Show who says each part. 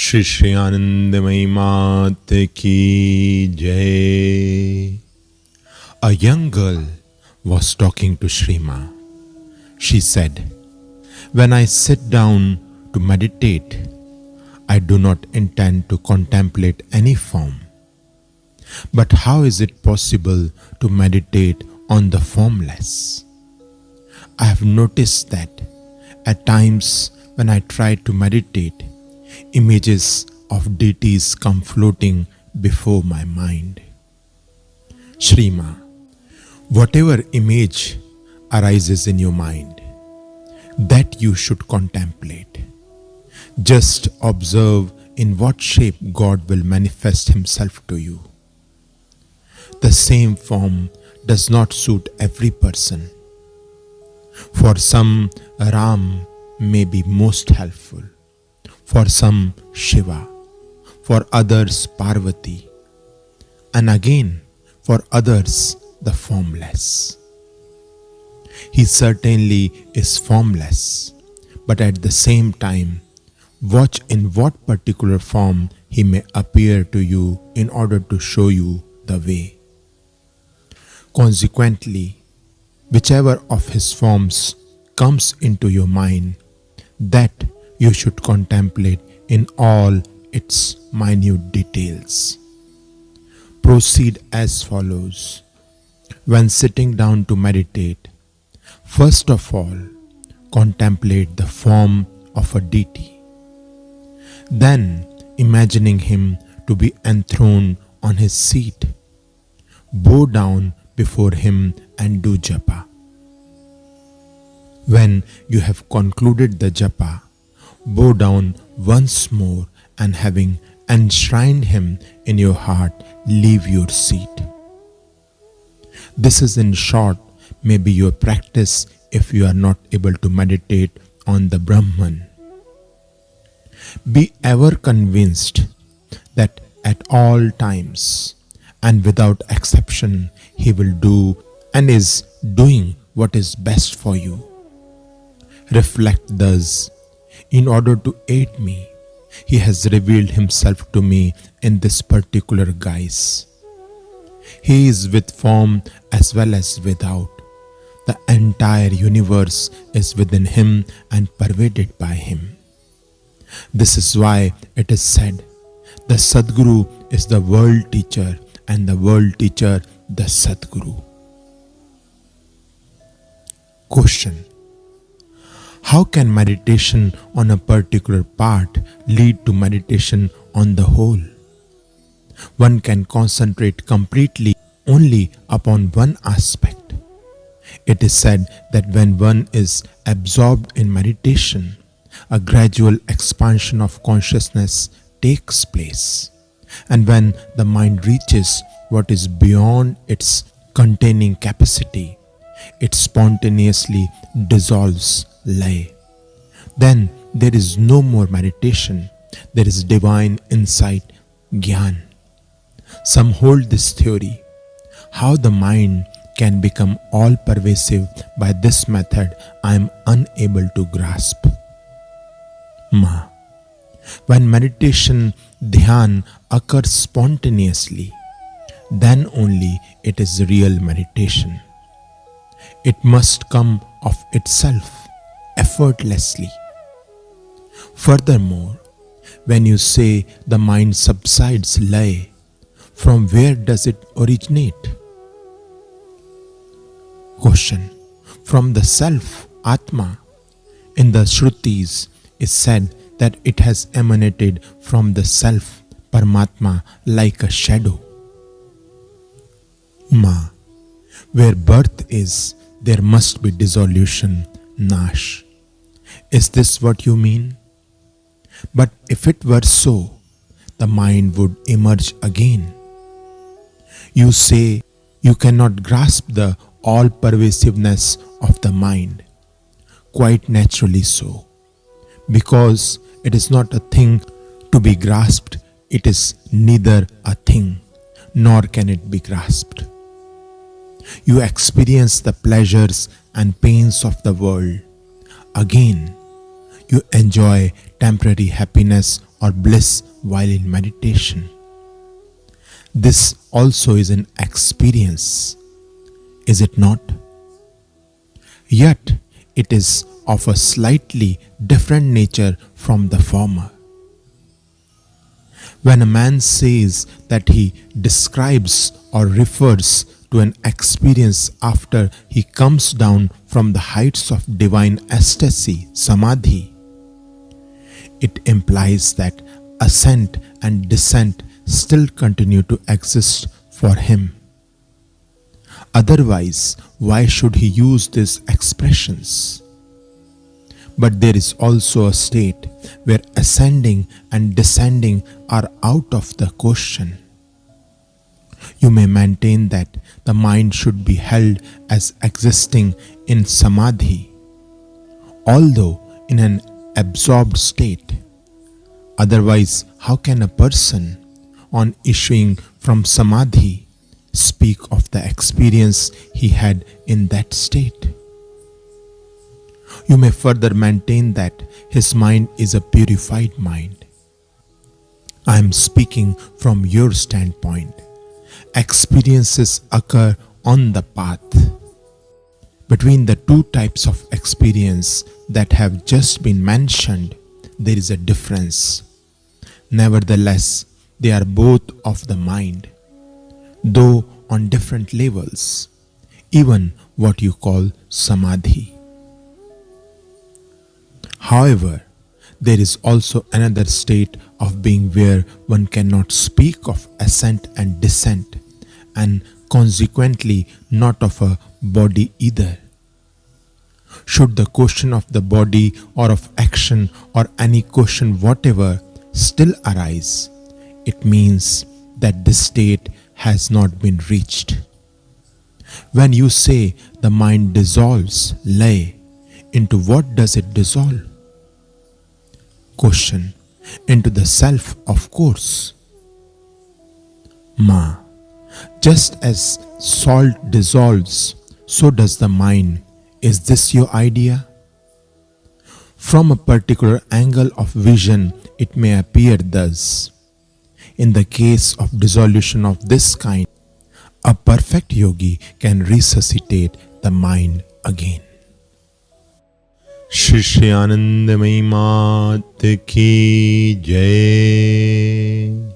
Speaker 1: Sri Anandamayi Ma ki Jai. A young girl was talking to Sri Ma. She said, "When I sit down to meditate, I do not intend to contemplate any form. But how is it possible to meditate on the formless? I have noticed that at times when I try to meditate, images of deities come floating before my mind." Sri Ma, whatever image arises in your mind, that you should contemplate. Just observe in what shape God will manifest Himself to you. The same form does not suit every person. For some, Ram may be most helpful. For some, Shiva. For others, Parvati. And again, for others, the formless. He certainly is formless, but at the same time, watch in what particular form He may appear to you in order to show you the way. Consequently, whichever of His forms comes into your mind, that you should contemplate in all its minute details. Proceed as follows. When sitting down to meditate, first of all, contemplate the form of a deity. Then, imagining him to be enthroned on his seat, bow down before him and do japa. When you have concluded the japa, bow down once more and having enshrined him in your heart, leave your seat. This is in short maybe your practice if you are not able to meditate on the Brahman. Be ever convinced that at all times and without exception He will do and is doing what is best for you. Reflect thus. In order to aid me, He has revealed Himself to me in this particular guise. He is with form as well as without. The entire universe is within Him and pervaded by Him. This is why it is said, the Sadguru is the world teacher and the world teacher the Sadguru. Question: how can meditation on a particular part lead to meditation on the whole? One can concentrate completely only upon one aspect. It is said that when one is absorbed in meditation, a gradual expansion of consciousness takes place. And when the mind reaches what is beyond its containing capacity, it spontaneously dissolves lay. Then there is no more meditation. There is divine insight, Gyan. Some hold this theory. How the mind can become all-pervasive by this method, I am unable to grasp. Ma, when meditation, dhyan, occurs spontaneously, then only it is real meditation. It must come of itself, effortlessly. Furthermore, when you say the mind subsides lay, from where does it originate? Question: from the self, Atma. In the Shrutis is said that it has emanated from the self, Paramatma, like a shadow. Ma, where birth is, there must be dissolution, Nash. Is this what you mean? But if it were so, the mind would emerge again. You say you cannot grasp the all-pervasiveness of the mind. Quite naturally so. Because it is not a thing to be grasped, it is neither a thing, nor can it be grasped. You experience the pleasures and pains of the world. Again, you enjoy temporary happiness or bliss while in meditation. This also is an experience, is it not? Yet it is of a slightly different nature from the former. When a man says that he describes or refers to an experience after he comes down from the heights of divine ecstasy, samadhi, it implies that ascent and descent still continue to exist for him. Otherwise, why should he use these expressions? But there is also a state where ascending and descending are out of the question. You may maintain that the mind should be held as existing in samadhi, although in an absorbed state. Otherwise, how can a person, on issuing from samadhi, speak of the experience he had in that state? You may further maintain that his mind is a purified mind. I am speaking from your standpoint. Experiences occur on the path. Between the two types of experience that have just been mentioned, there is a difference. Nevertheless, they are both of the mind, though on different levels, even what you call samadhi. However, there is also another state of being where one cannot speak of ascent and descent, and consequently not of a body either. Should the question of the body or of action or any question whatever still arise, it means that this state has not been reached. When you say the mind dissolves, lay, into what does it dissolve? Question: into the self, of course. Ma: just as salt dissolves, so does the mind. Is this your idea? From a particular angle of vision, it may appear thus. In the case of dissolution of this kind, a perfect yogi can resuscitate the mind again. Sri Anandamayi Ma ki Jai.